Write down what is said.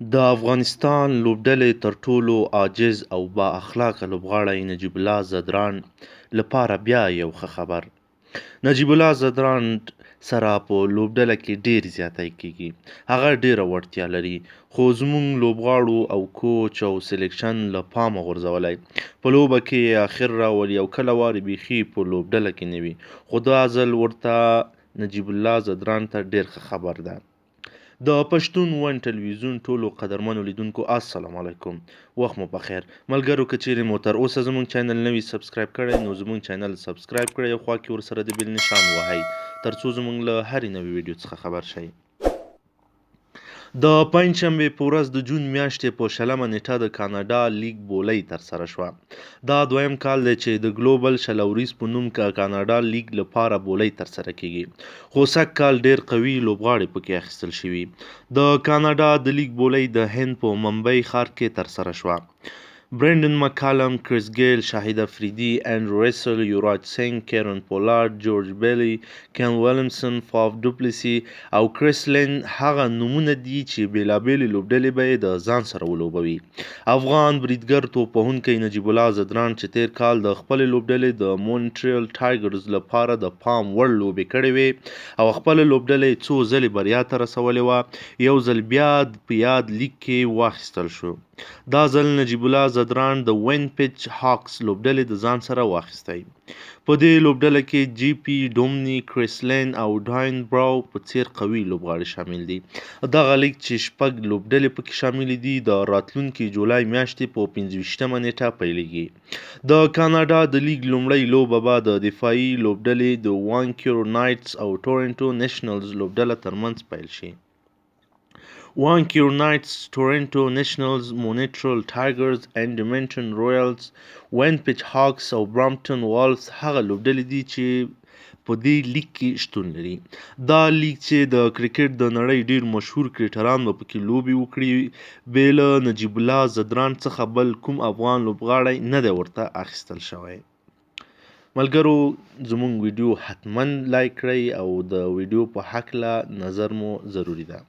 د افغانستان لوبډلې تر ټولو عاجز او با اخلاقه لوبغاړی نجیب الله ځدراڼ لپاره بیا یو ښه خبر. نجیب الله ځدراڼ سره په لوبډله کې ډېر زیاتی کیږي. هغه ډېره وړتیا لري، خو زموږ لوبغاړو او کوچ او سلیکشن له پامه غورځولی. په لوبه کې یې اخر راولي او کله وارې بیخي په لوبډله کې نه وي، خو دا ځل ورته نجیب الله ځدراڼ ته ډېر ښه خبر ده. د پښتون ون ټلویزیون ټولو قدرمنو لیدونکو السلام علیکم، وخت مو پخیر. ملګرو که چیرې مو تر اوسه زموږ چینل نه وي سبسکرایب کړی نو زموږ چینل سبسکرایب کړئ او خوا کې ورسره د بیل نشان وهئ ترڅو زموږ له هرې نوې ویډیو څخه خبر شئ. د پنجشنبې په ورځ د جون میاشتې په 20 نیټه د کاناډا لیګ بولۍ ترسره شوه. دا دویم کال دی چې د ګلوبل شلوریز په نوم کاناډا لیګ لپاره بولۍ ترسره کیږي، خو سږ کال ډېر قوي لوبغاړي پکې اخیستل شوي. د کاناډا د لیګ بولۍ د هند په ممبۍ ښار کې ترسره شوه. برینډن مکالم، کریس ګیل، شاهید افریدي، انډرو رسل، یوراج سنګ، کیرن پولارډ، جورج بیلی، کین ویلیمسن، فاف ډوپلیسي او کریس لین هغه نومونه دي چې بېلابېلې لوبډلې به یې د ځان سره ولوبوي. افغان بریدګر توپوهونکی نجیب الله ځدراڼ چې تېر کال د خپلې لوبډلې د مونټریل ټایګرز لپاره د پام وړ لوبې کړې وې او خپله لوبډله یې څو ځلې بریا ته رسولې وه، یو ځل بیا په یاد لیګ کې واخیستل شو. دا ځل نجیب الله ځدراڼ د وین پچ هاکس لوبډلې د ځان سره واخیستی. په دې لوبډله کې جي پي ډومني، کریس لین او ډاین براو په څېر قوي لوبغاړي شامل دي. دغه لیګ چې 6 لوبډلې پکې شاملې دي د راتلونکي جولای میاشتې په 25 نیټه پیلیږي. د کاناډا د لیګ لومړۍ لوبه به د دفاعي لوبډلې د وانکوور نایټس او ټورنټو نیشنلز لوبډله ترمنځ پیل شي. وانکوور نایټس، ټورنټو نیشنلز، مونټریل ټایګرز، ایډمنټن رویالز، وین پچ هاکس او برامپټن والز هغه لوبډلې دي چې په دې لیګ کې شتون لري. دا لیګ چې د کرکټ د نړۍ ډېر مشهور کرکټران به پکې لوبې وکړي، بې له نجیب الله ځدراڼ څخه بل کوم افغان لوبغاړی نه دی ورته اخیستل شوی. ملګرو زموږ ویډیو حتما لایک کړئ او د ویډیو په هکله نظر مو ضروري ده.